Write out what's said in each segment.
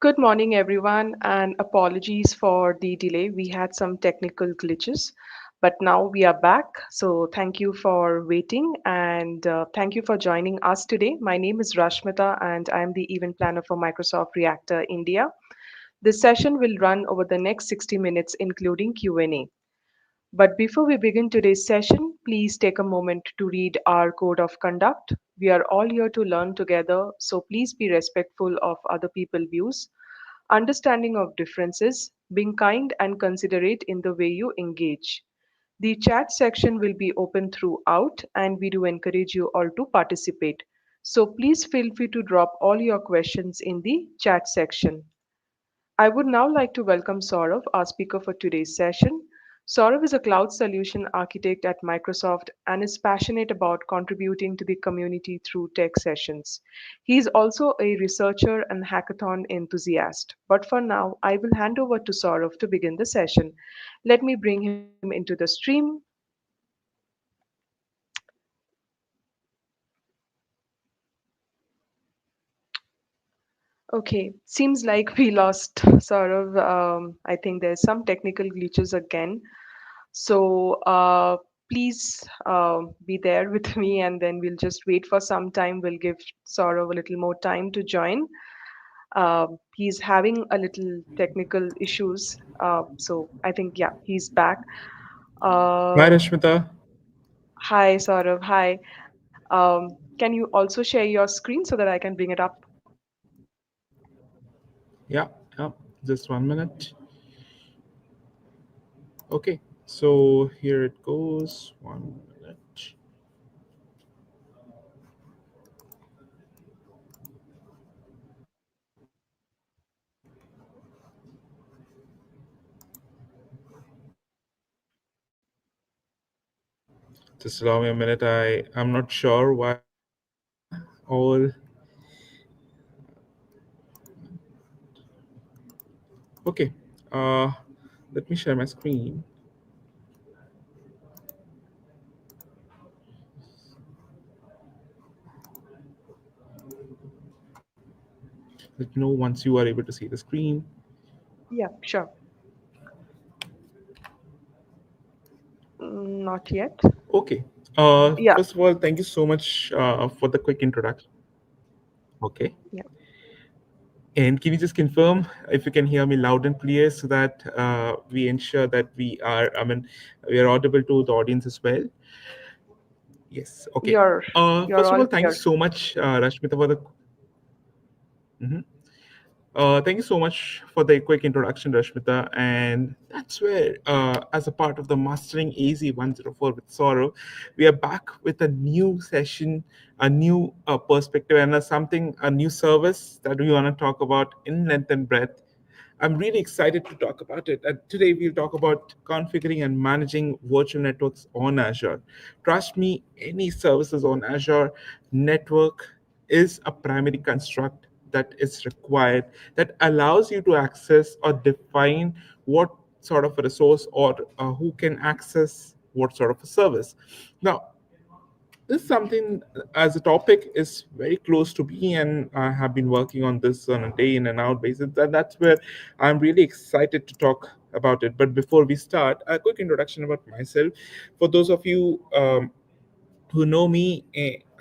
Good morning, everyone, and apologies for the delay. We had some technical glitches, but now we are back. So, thank you for waiting and thank you for joining us today. My name is Rashmita, and I'm the event planner for Microsoft Reactor India. This session will run over the next 60 minutes, including Q&A. But before we begin today's session, please take a moment to read our code of conduct. We are all here to learn together, so please be respectful of other people's views, understanding of differences, being kind and considerate in the way you engage. The chat section will be open throughout, and we do encourage you all to participate. So please feel free to drop all your questions in the chat section. I would now like to welcome Saurav, our speaker for today's session. Saurav is a cloud solution architect at Microsoft and is passionate about contributing to the community through tech sessions. He is also a researcher and hackathon enthusiast. But for now, I will hand over to Saurav to begin the session. Let me bring him into the stream. Okay, seems like we lost Saurav. I think there's some technical glitches again. So please be there with me, and then we'll just wait for some time. We'll give Saurav a little more time to join. He's having a little technical issues. So I think, yeah, he's back. Hi, Uh, Rashmita. Hi, Saurav. Hi. Can you also share your screen so that I can bring it up? Yeah, yeah, just 1 minute. Okay, so here it goes. 1 minute. Just allow me a minute. I'm not sure why all. Okay, uh, let me share my screen. Let me know once you are able to see the screen. Yeah, sure. Not yet. Okay. Yeah, First of all, thank you so much for the quick introduction. Okay. yeah. And can you just confirm if you can hear me loud and clear so that we ensure that we are audible to the audience as well? Yes. Okay. You're you're First of all all, thank you clear. so much, Rashmita, for the. Mhm. Thank you so much for the quick introduction, Rashmita. And that's where, as a part of the Mastering AZ 104 with Sorrow, we are back with a new session, a new perspective, and a new service that we want to talk about in length and breadth. I'm really excited to talk about it. And today we'll talk about configuring and managing virtual networks on Azure. Trust me, any services on Azure network is a primary construct that is required that allows you to access or define what sort of a resource or who can access what sort of a service. Now, this is something as a topic is very close to me, and I have been working on this on a day in and out basis, and that's where I'm really excited to talk about it. But before we start, a quick introduction about myself for those of you who know me.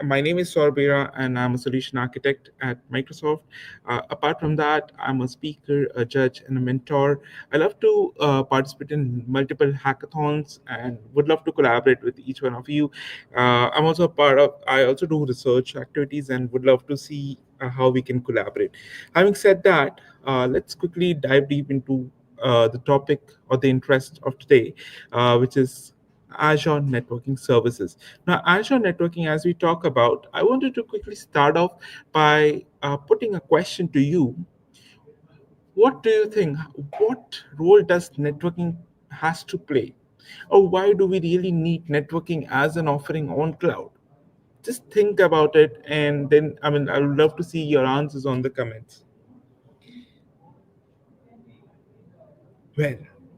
My name is Sorbera, and I'm a solution architect at Microsoft. Apart from that, I'm a speaker, a judge, and a mentor. I love to participate in multiple hackathons and would love to collaborate with each one of you. I'm also a part of, I also do research activities and would love to see how we can collaborate. Having said that, let's quickly dive deep into the topic or the interest of today, which is Azure networking services. Now, Azure networking, as we talk about, I wanted to quickly start off by putting a question to you. What do you think? What role does networking has to play? Or why do we really need networking as an offering on cloud? Just think about it, and then I would love to see your answers on the comments. Well,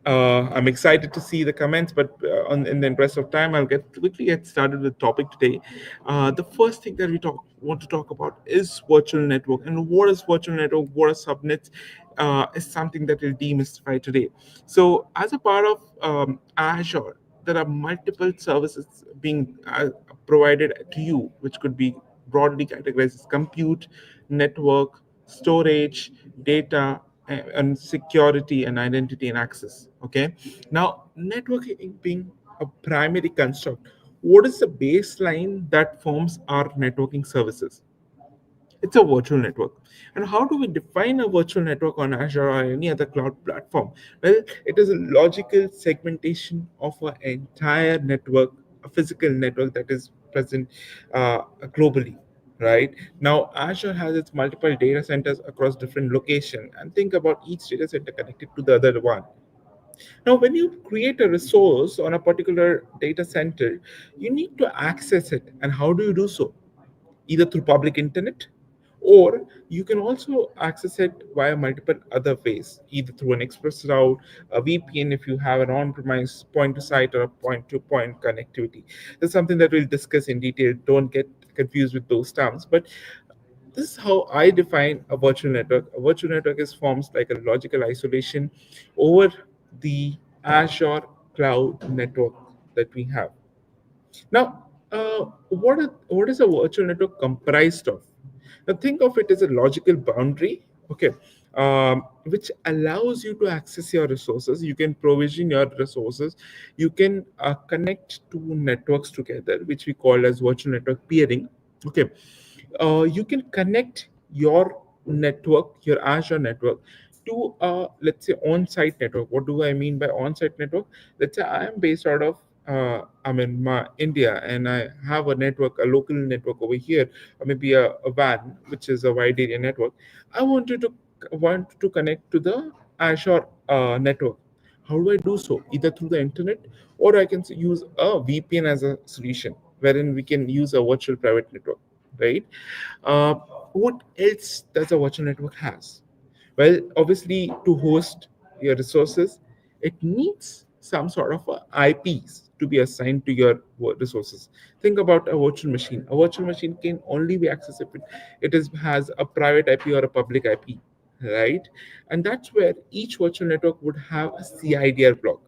I'm excited to see the comments, but in the interest of time, I'll quickly get started with topic today. The first thing that we want to talk about is virtual network, and what is virtual network? What are subnets? Is something that we'll demystify today. So, as a part of Azure, there are multiple services being provided to you, which could be broadly categorized as compute, network, storage, data, and security and identity and access. Okay. Now, networking being a primary construct, what is the baseline that forms our networking services? It's a virtual network. And how do we define a virtual network on Azure or any other cloud platform? Well, it is a logical segmentation of an entire network, a physical network that is present globally. Right now, Azure has its multiple data centers across different locations, and think about each data center connected to the other one. Now, when you create a resource on a particular data center, you need to access it. And how do you do so? Either through public internet, or you can also access it via multiple other ways, either through an express route, a VPN if you have an on-premise point-to-site or a point-to-point connectivity. That's something that we'll discuss in detail. Don't get confused with those terms, but this is how I define a virtual network. A virtual network is forms like a logical isolation over the Azure cloud network that we have. Now, what is a virtual network comprised of? Now, think of it as a logical boundary, okay, which allows you to access your resources. You can provision your resources. You can connect two networks together, which we call as virtual network peering. Okay, you can connect your network, your Azure network, to let's say on-site network. What do I mean by on-site network? Let's say I am based out of India, and I have a network, a local network over here, or maybe a WAN, which is a wide area network. I want to connect to the Azure network. How do I do so? Either through the internet, or I can use a VPN as a solution, wherein we can use a virtual private network, right? Uh, what else does a virtual network has? Well, obviously, to host your resources, it needs some sort of IPs to be assigned to your resources. Think about a virtual machine. A virtual machine can only be accessed if has a private IP or a public IP, right? And that's where each virtual network would have a CIDR block,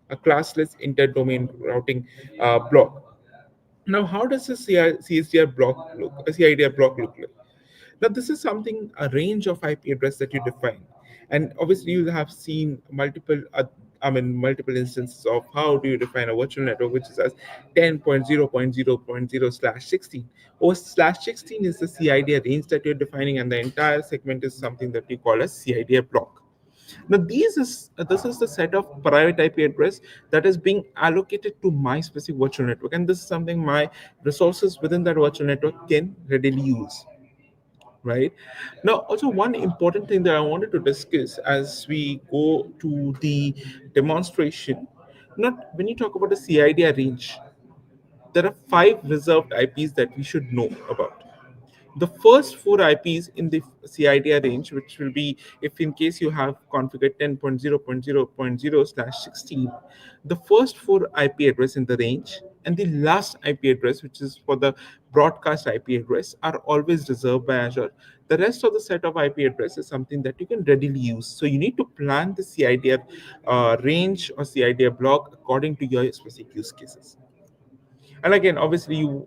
a classless inter-domain routing block. Now, how does a CIDR block look like? Now, this is something, a range of IP address that you define. And obviously, you have seen multiple instances of how do you define a virtual network, which is as 10.0.0.0/16. Or slash 16 is the CIDR range that you're defining, and the entire segment is something that you call as CIDR block. Now, this is the set of private IP address that is being allocated to my specific virtual network, and this is something my resources within that virtual network can readily use. Right now, also one important thing that I wanted to discuss as we go to the demonstration. Not when you talk about the CIDR range, there are five reserved IPs that we should know about. The first four IPs in the CIDR range, which will be if in case you have configured 10.0.0.0/16, the first four IP address in the range and the last IP address, which is for the broadcast IP address, are always reserved by Azure. The rest of the set of IP address is something that you can readily use. So you need to plan the CIDR range or CIDR block according to your specific use cases. And again, obviously, you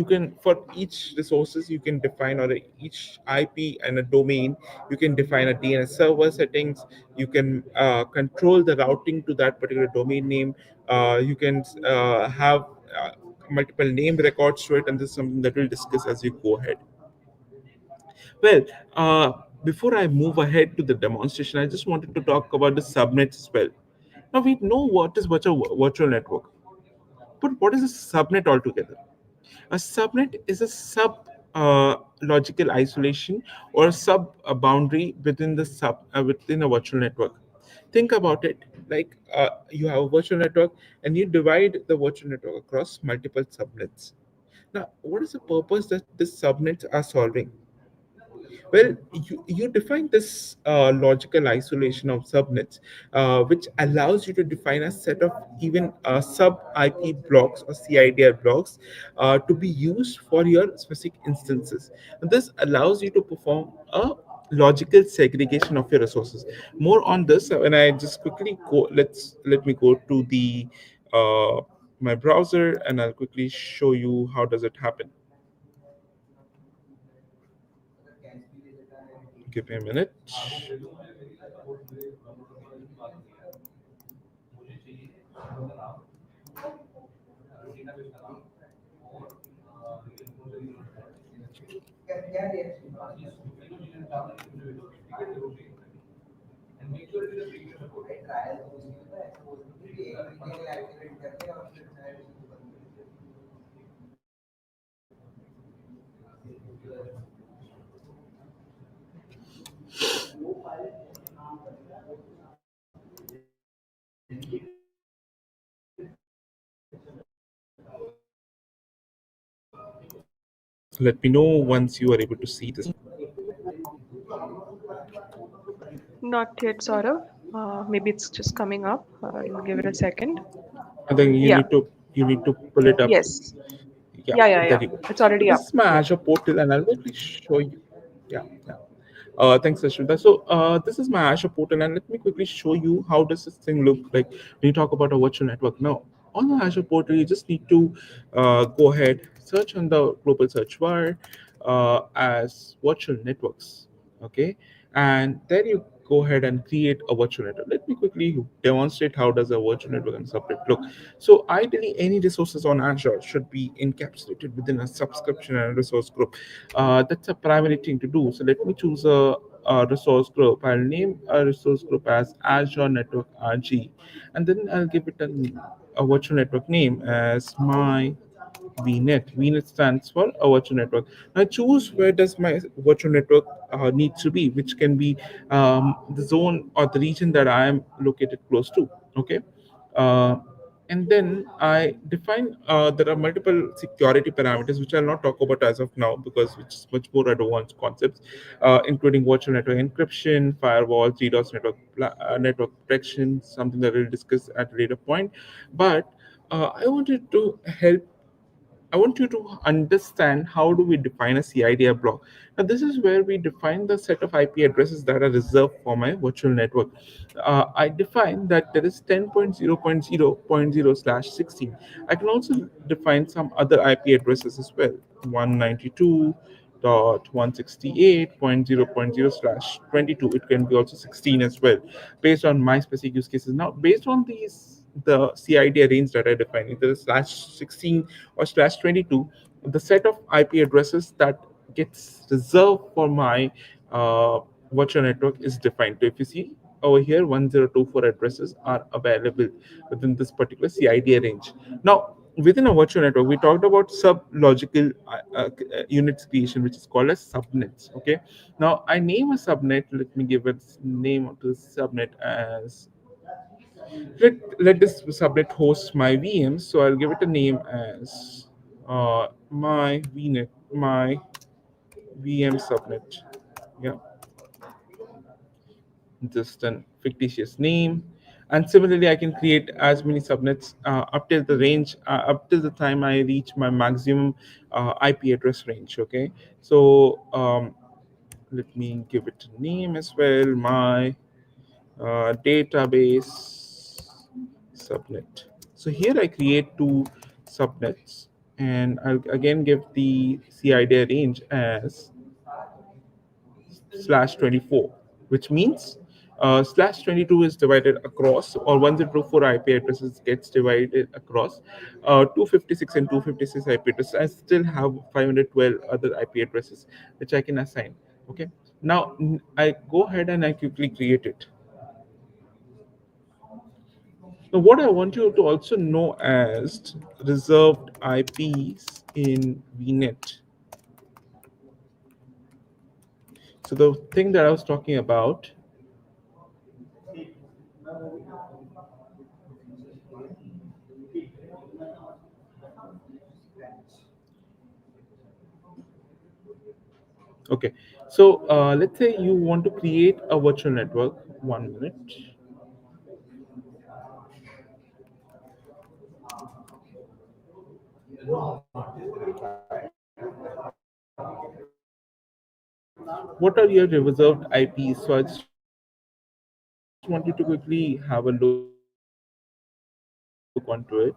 can, for each resources you can define, or each IP and a domain, you can define a DNS server settings. You can control the routing to that particular domain name. You can have multiple name records to it, and this is something that we'll discuss as we go ahead. Well, before I move ahead to the demonstration, I just wanted to talk about the subnets as well. Now we know what is virtual network, but what is a subnet altogether? A subnet is a sub logical isolation, or a sub boundary within the within a virtual network. Think about it like you have a virtual network, and you divide the virtual network across multiple subnets. Now, what is the purpose that these subnets are solving? Well, you define this logical isolation of subnets, which allows you to define a set of even sub IP blocks or CIDR blocks to be used for your specific instances. And this allows you to perform a logical segregation of your resources. More on this when I just quickly go. Let me go to the uh, my browser, and I'll quickly show you how does it happen. Give me a minute. Let me know once you are able to see this. Not yet, Saurav. Maybe it's just coming up. I'll give it a second. And then Yeah. you need to pull it up. Yes. Yeah, Yeah, yeah, there yeah. you go. It's So already this up. is my Yeah. Azure portal, and I'll quickly show you. Yeah, yeah. Thanks, Ashwita. So this is my Azure portal, and let me quickly show you how does this thing look like when you talk about a virtual network. Now, on the Azure portal, you just need to go ahead, search on the global search bar as virtual networks. Okay, and then you go ahead and create a virtual network. Let me quickly demonstrate how does a virtual network and subnet look. So ideally, any resources on Azure should be encapsulated within a subscription and a resource group. That's a primary thing to do. So let me choose a resource group. I'll name a resource group as Azure Network RG, and then I'll give it a virtual network name as my VNet. VNet stands for a virtual network. Now choose where does my virtual network need to be, which can be the zone or the region that I am located close to. Okay. Uh, and then I define there are multiple security parameters which I'll not talk about as of now because which is much more advanced concepts, including virtual network encryption, firewall, DDoS network protection, something that we'll discuss at a later point. But I wanted to help I want you to understand how do we define a CIDR block. Now, this is where we define the set of IP addresses that are reserved for my virtual network. I define that there is 10.0.0.0/16. I can also define some other IP addresses as well. 192.168.0.0/22. It can be also 16 as well, based on my specific use cases. Now, based on the CID range that I define, either /16 or /22, the set of IP addresses that gets reserved for my uh, virtual network is defined. So if you see over here, 1024 addresses are available within this particular CID range. Now, within a virtual network, we talked about sub-logical units creation, which is called as subnets. Okay. Now, I name a subnet. Let me give it name to the subnet as let this subnet host my VMs. So I'll give it a name as my VNet, my VM subnet. Yeah, just an fictitious name. And similarly, I can create as many subnets up till the range, up till the time I reach my maximum IP address range. Okay, so let me give it a name as well. My database subnet. So here I create two subnets, and I'll again give the CID range as /24, which means /22 is divided across, or 1024 IP addresses gets divided across 256 and 256 IP addresses. I still have 512 other IP addresses which I can assign. Okay. Now I go ahead and I quickly create it. Now, what I want you to also know as reserved IPs in VNet. So the thing that I was talking about, okay. So let's say you want to create a virtual network. 1 minute. What are your reserved IPs? So I just want you to quickly have a look onto it.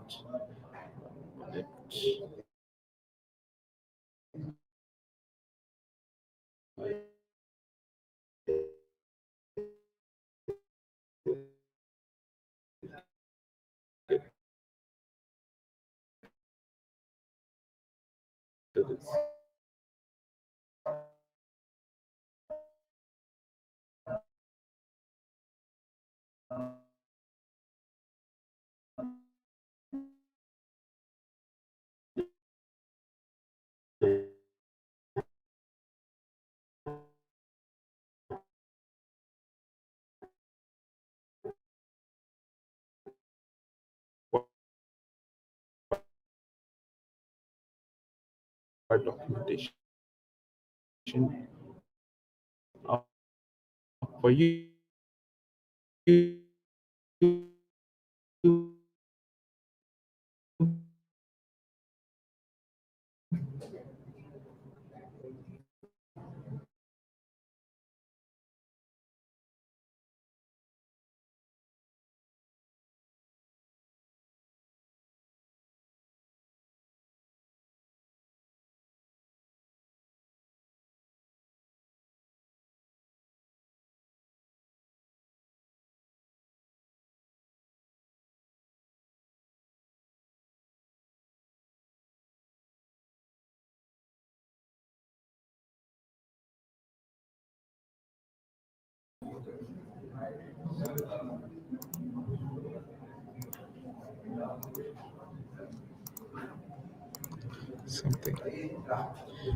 Something.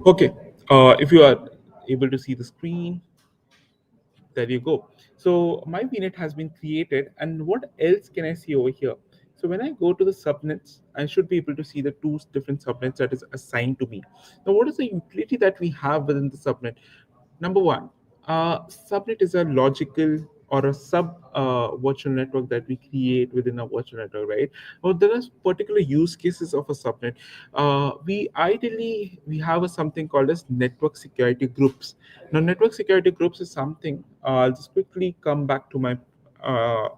Okay. If you are able to see the screen, there you go. So my VNet has been created, and what else can I see over here? So when I go to the subnets, I should be able to see the two different subnets that is assigned to me. Now, what is the utility that we have within the subnet? Number one, subnet is a logical or a sub virtual network that we create within a virtual network, right? Or there are particular use cases of a subnet. We have something called as network security groups. Now, network security groups is something. I'll just quickly come back to uh,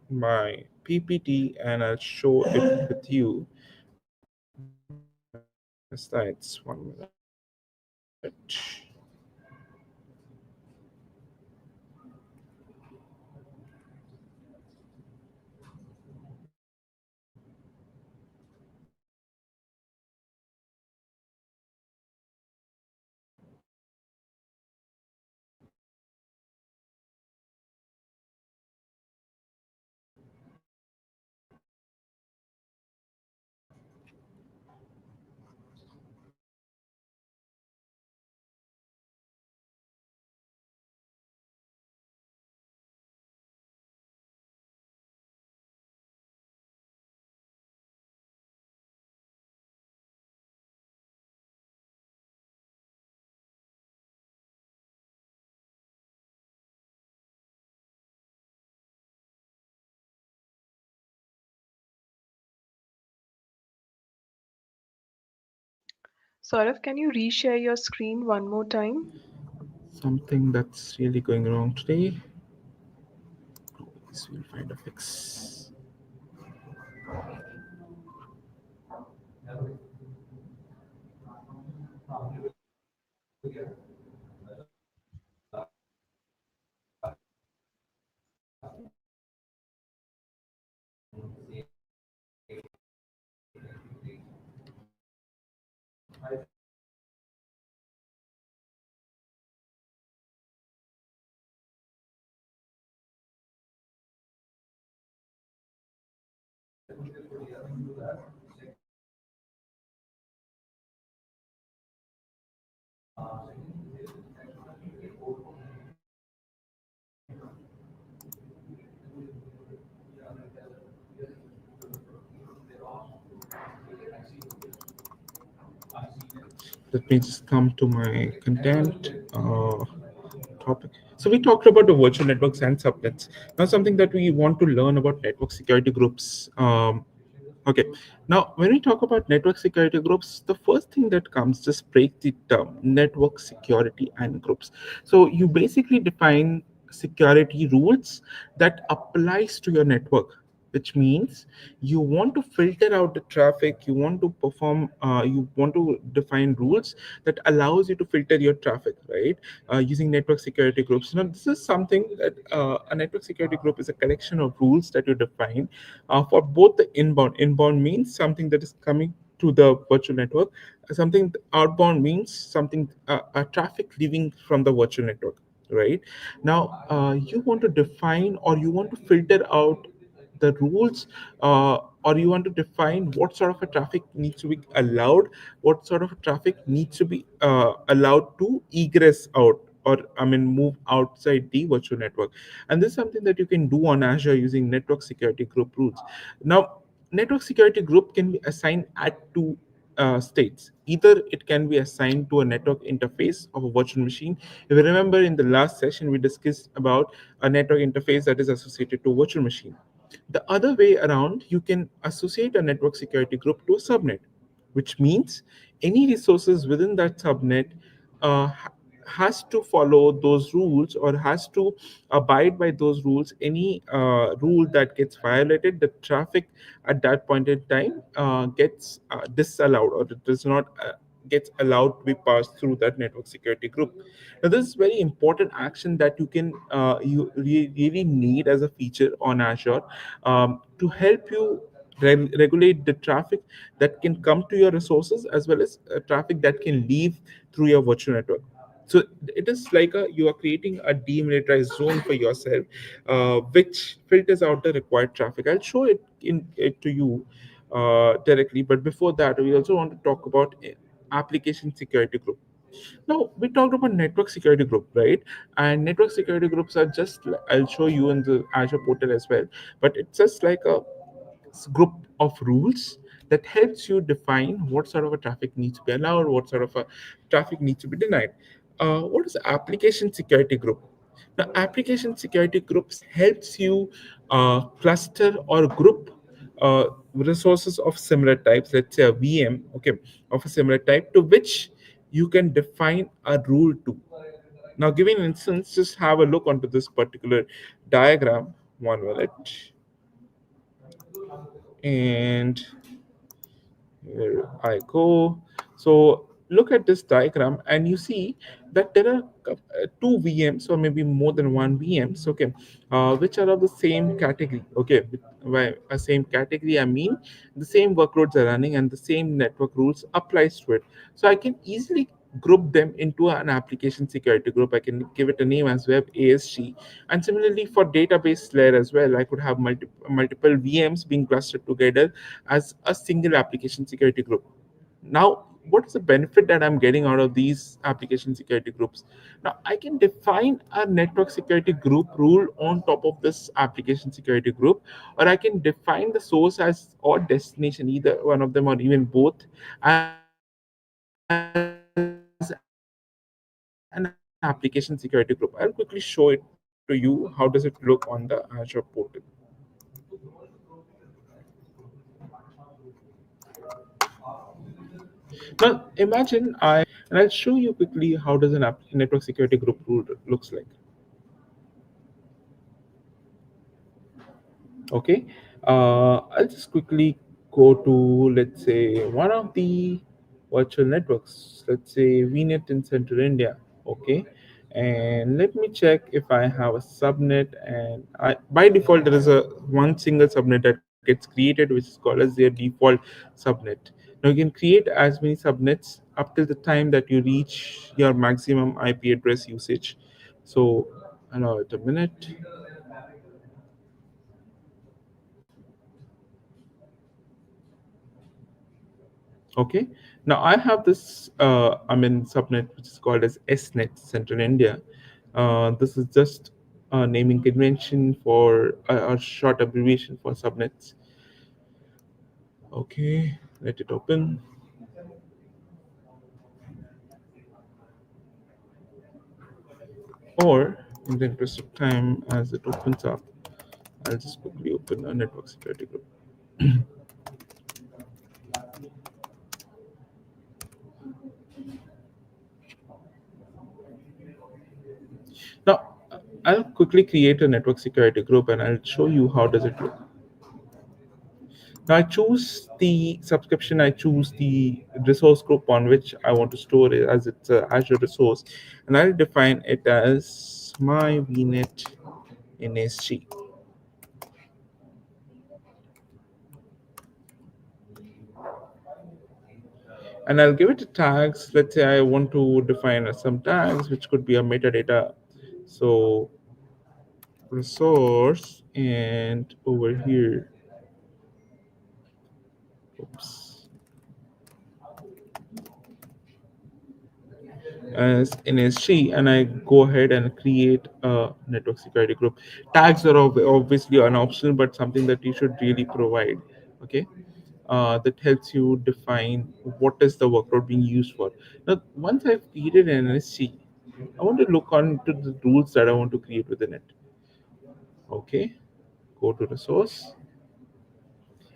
my PPT and I'll show it with you. Slides. 1 minute. Saurav, can you reshare your screen one more time? Something that's really going wrong today. Please, we'll find a fix. Let me just come to my content topic. So we talked about the virtual networks and subnets. Now something that we want to learn about network security groups. Okay. Now, when we talk about network security groups, the first thing that comes, just break the term network security and groups. So you basically define security rules that applies to your network, which means you want to filter out the traffic, you want to perform, you want to define rules that allows you to filter your traffic, right? Using network security groups. Now, this is something that a network security group is a collection of rules that you define for both the inbound. Inbound means something that is coming to the virtual network. Something outbound means something a traffic leaving from the virtual network. Right now, you want to define or you want to filter out the rules, or you want to define what sort of a traffic needs to be allowed, what sort of traffic needs to be allowed to egress out, or I mean move outside the virtual network. And this is something that you can do on Azure using network security group rules. Now, network security group can be assigned at two states. Either it can be assigned to a network interface of a virtual machine. If you remember, in the last session we discussed about a network interface that is associated to a virtual machine. The other way around, you can associate a network security group to a subnet, which means any resources within that subnet has to follow those rules or has to abide by those rules. Any rule that gets violated, the traffic at that point in time gets disallowed, or it does not gets allowed to be passed through that network security group. Now, this is very important action that you can really need as a feature on Azure to help you regulate the traffic that can come to your resources, as well as traffic that can leave through your virtual network. So it is like you are creating a demilitarized zone for yourself, which filters out the required traffic. I'll show it to you directly, but before that, we also want to talk about application security group. Now, we talked about network security group, right? And network security groups are just, I'll show you in the Azure portal as well, but it's just like a group of rules that helps you define what sort of a traffic needs to be allowed, what sort of a traffic needs to be denied. What is application security group? Now, application security groups helps you cluster or group resources of similar types. Let's say a VM, okay, of a similar type, to which you can define a rule to. Now, giving an instance, just have a look onto this particular diagram. One minute, and here I go. So look at this diagram, and you see that there are two VMs, or maybe more than one VMs, okay, which are of the same category. Okay, by a same category, I mean the same workloads are running and the same network rules applies to it. So I can easily group them into an application security group. I can give it a name as web ASG. And similarly for database layer as well, I could have multiple VMs being clustered together as a single application security group. Now, what is the benefit that I'm getting out of these application security groups? Now, I can define a network security group rule on top of this application security group, or I can define the source as or destination, either one of them or even both, as an application security group. I'll quickly show it to you. How does it look on the Azure portal? Now, imagine and I'll show you quickly how does an network security group rule looks like. Okay, I'll just quickly go to, let's say, one of the virtual networks, let's say VNet in Central India. Okay, and let me check if I have a subnet, and by default there is a one single subnet that gets created, which is called as their default subnet. Now you can create as many subnets up till the time that you reach your maximum IP address usage. So allow it a minute. Okay. Now I have this subnet which is called as SNet Central India. This is just a naming convention for a short abbreviation for subnets. Okay, let it open. Or in the interest of time, as it opens up, I'll just quickly open a network security group. Now, I'll quickly create a network security group and I'll show you how does it look. Now I choose the subscription, I choose the resource group on which I want to store it as it's a Azure resource, and I'll define it as my VNet NSG. And I'll give it tags. Let's say I want to define some tags, which could be a metadata. So resource, and over here, oops, as NSG, and I go ahead and create a network security group. Tags are obviously an option, but something that you should really provide. Okay, that helps you define what is the workload being used for. Now, once I've created an NSG, I want to look on to the rules that I want to create within it. Okay, go to resource,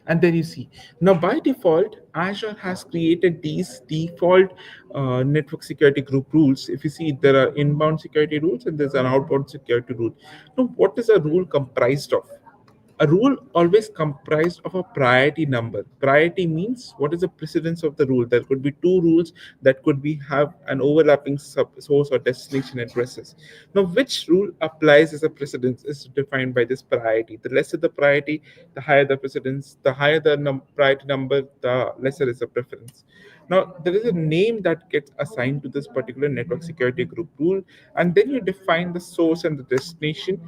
and there you see. Now by default, Azure has created these default network security group rules. If you see, there are inbound security rules and there's an outbound security rule. Now what is a rule comprised of? A rule always comprised of a priority number. Priority means what is the precedence of the rule. There could be two rules that could be have an overlapping source or destination addresses. Now which rule applies as a precedence is defined by this priority. The lesser the priority, the higher the precedence. The higher the priority number, the lesser is the preference. Now there is a name that gets assigned to this particular network security group rule, and then you define the source and the destination.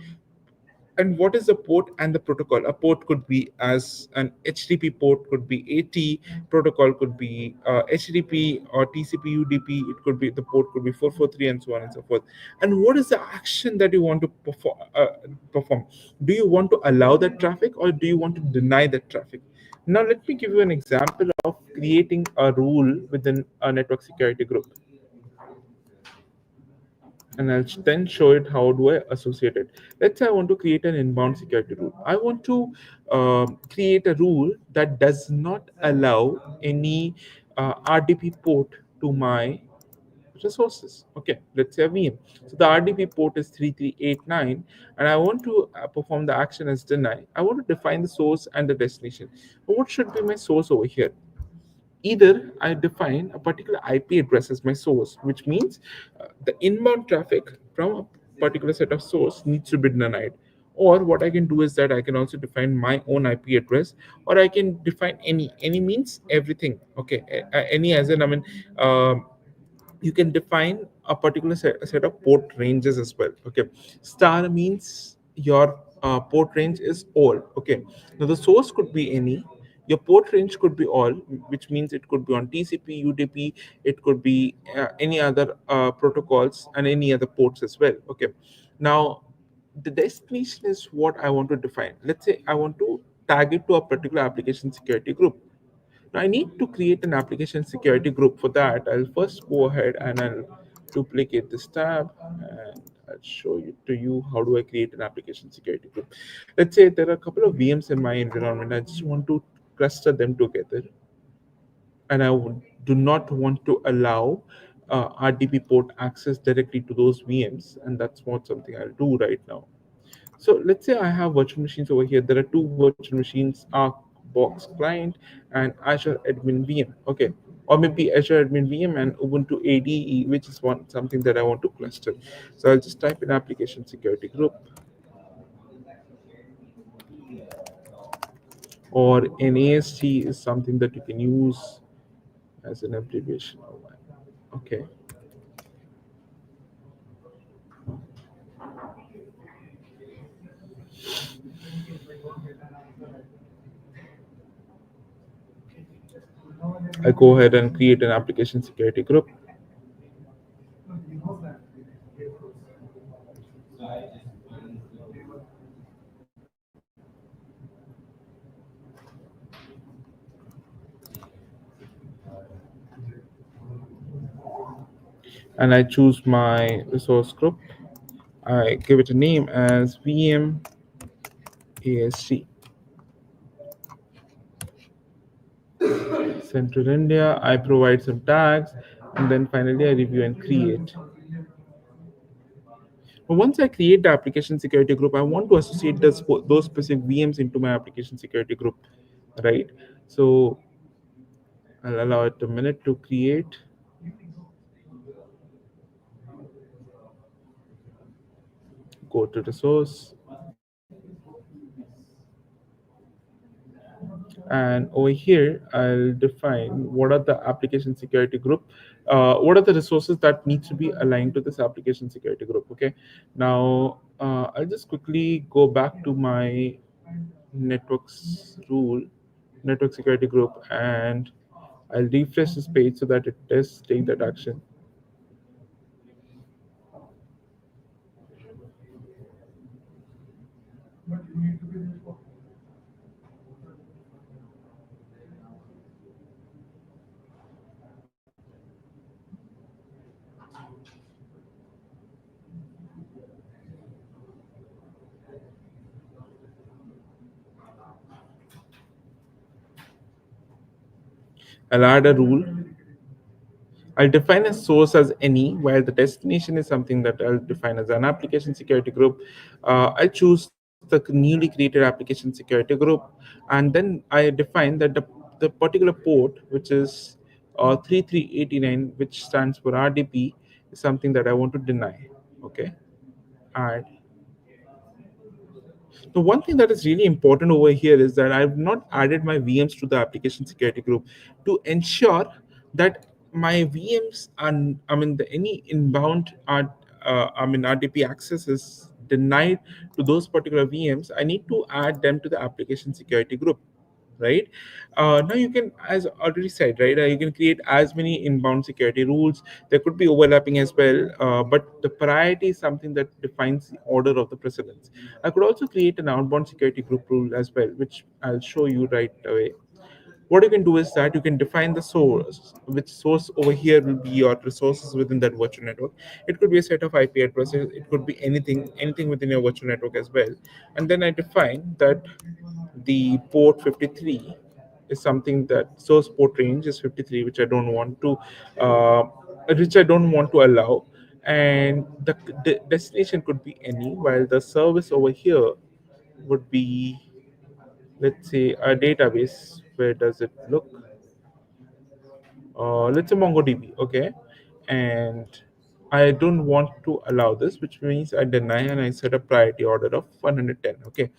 And what is the port and the protocol? A port could be as an HTTP port, could be AT protocol, could be HTTP or TCP UDP. It could be the port could be 443 and so on and so forth. And what is the action that you want to perform? Do you want to allow that traffic or do you want to deny that traffic? Now let me give you an example of creating a rule within a network security group, and I'll then show it how do I associate it. Let's say I want to create an inbound security rule. I want to create a rule that does not allow any RDP port to my resources. Okay, let's say a VM. So the RDP port is 3389, and I want to perform the action as deny. I want to define the source and the destination. What should be my source over here? Either I define a particular IP address as my source, which means the inbound traffic from a particular set of source needs to be denied. Or what I can do is that I can also define my own IP address, or I can define any. Any means everything. Okay, any as in I mean, you can define a particular set of port ranges as well. Okay, star means your port range is all. Okay, now the source could be any, your port range could be all, which means it could be on TCP UDP, it could be any other protocols and any other ports as well. Okay, now the destination is what I want to define. Let's say I want to tag it to a particular application security group. Now I need to create an application security group. For that, I'll first go ahead and I'll duplicate this tab, and I'll show you to you how do I create an application security group. Let's say there are a couple of VMs in my environment. I just want to cluster them together, and do not want to allow RDP port access directly to those VMs, and that's what something I'll do right now. So let's say I have virtual machines over here. There are two virtual machines, Arc Box Client and Azure Admin VM. Okay, or maybe Azure Admin VM and Ubuntu ADE, which is one something that I want to cluster. So I'll just type in application security group, or NASG is something that you can use as an abbreviation. Okay, I go ahead and create an application security group. And I choose my resource group. I give it a name as VM ASG. Central India. I provide some tags, and then finally I review and create. But once I create the application security group, I want to associate those specific VMs into my application security group, right? So I'll allow it a minute to create. Go to the source, and over here I'll define what are the application security group, what are the resources that needs to be aligned to this application security group. Okay, now I'll just quickly go back to my networks rule, network security group, and I'll refresh this page so that it does take that action. I'll add a rule. I'll define a source as any, while the destination is something that I'll define as an application security group. I choose the newly created application security group, and then I define that the particular port, which is 3389, which stands for RDP, is something that I want to deny. Okay, and the one thing that is really important over here is that I've not added my VMs to the application security group to ensure that my VMs are, I mean, any inbound RDP access is denied to those particular VMs. I need to add them to the application security group, right? Now you can, as already said, right, you can create as many inbound security rules. There could be overlapping as well, but the priority is something that defines the order of the precedence. I could also create an outbound security group rule as well, which I'll show you right away. What you can do is that you can define the source, which source over here will be your resources within that virtual network. It could be a set of IP addresses, it could be anything within your virtual network as well. And then I define that the port 53 is something that source port range is 53, uh, which I don't want to allow. And the destination could be any, while the service over here would be, let's say, a database. Where does it look? Let's say MongoDB, okay? And I don't want to allow this, which means I deny and I set a priority order of 110, okay?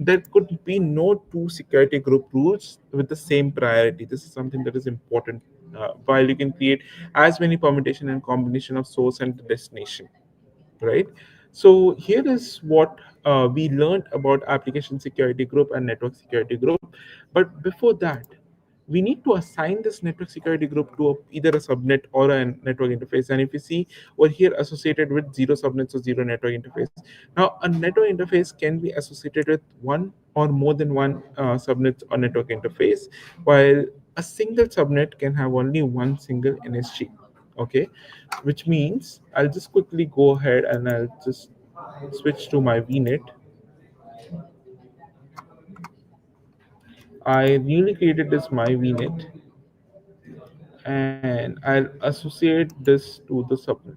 There could be no two security group rules with the same priority. This is something that is important. While you can create as many permutation and combination of source and destination, right? So here is what we learned about application security group and network security group. But before that, we need to assign this network security group to either a subnet or a network interface. And if you see over here associated with zero subnets or zero network interface. Now a network interface can be associated with one or more than one subnet or network interface, while a single subnet can have only one single NSG. Okay, which means I'll just quickly go ahead and I'll just switch to my VNet. I newly created this my VNet, and I'll associate this to the subnet.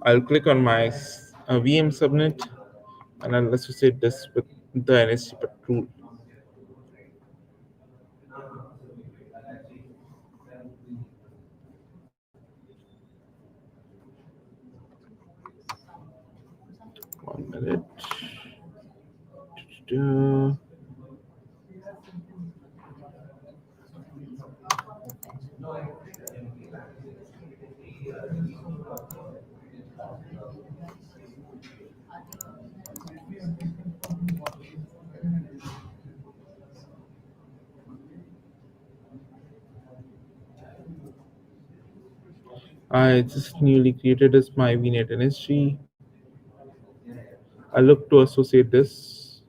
I'll click on my VM subnet, and I'll associate this with the NSG rule. One minute. I just newly created this my VNet NSG. I look to associate this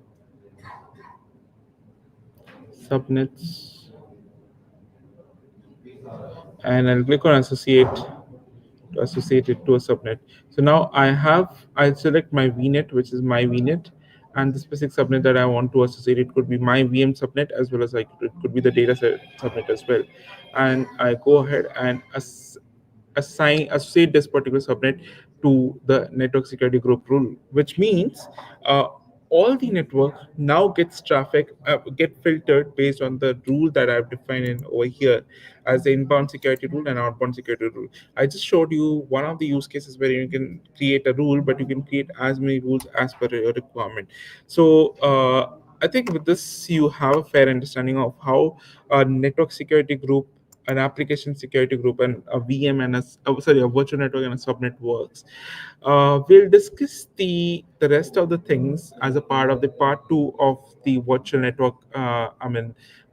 subnets, and I'll click on associate to associate it to a subnet. So now I select my VNet, which is my VNet, and the specific subnet that I want to associate it could be my VM subnet as well as like it could be the data set subnet as well. And I go ahead and associate this particular subnet to the network security group rule, which means uh, all the network now gets traffic get filtered based on the rule that I've defined in over here as the inbound security rule and outbound security rule. I just showed you one of the use cases where you can create a rule, but you can create as many rules as per your requirement. So I think with this you have a fair understanding of how a network security group, an application security group, and a VM and a virtual network and a subnet works. We'll discuss the rest of the things as a part of the part two of the virtual network.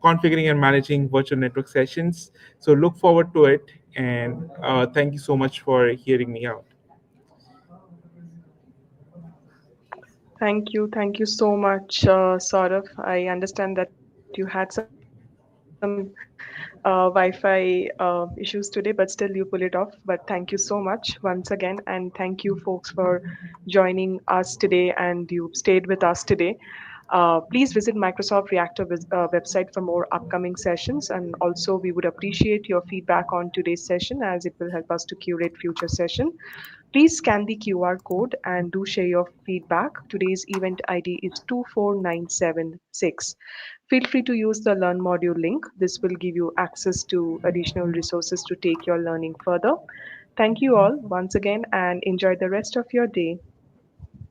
Configuring and managing virtual network sessions. So look forward to it, and thank you so much for hearing me out. Thank you so much, Saurav. I understand that you had some Wi-Fi issues today, but still you pull it off. But thank you so much once again, and thank you folks for joining us today and you stayed with us today. Please visit Microsoft Reactor website for more upcoming sessions, and also we would appreciate your feedback on today's session as it will help us to curate future session. Please scan the QR code and do share your feedback. Today's event ID is 24976. Feel free to use the Learn module link. This will give you access to additional resources to take your learning further. Thank you all once again and enjoy the rest of your day.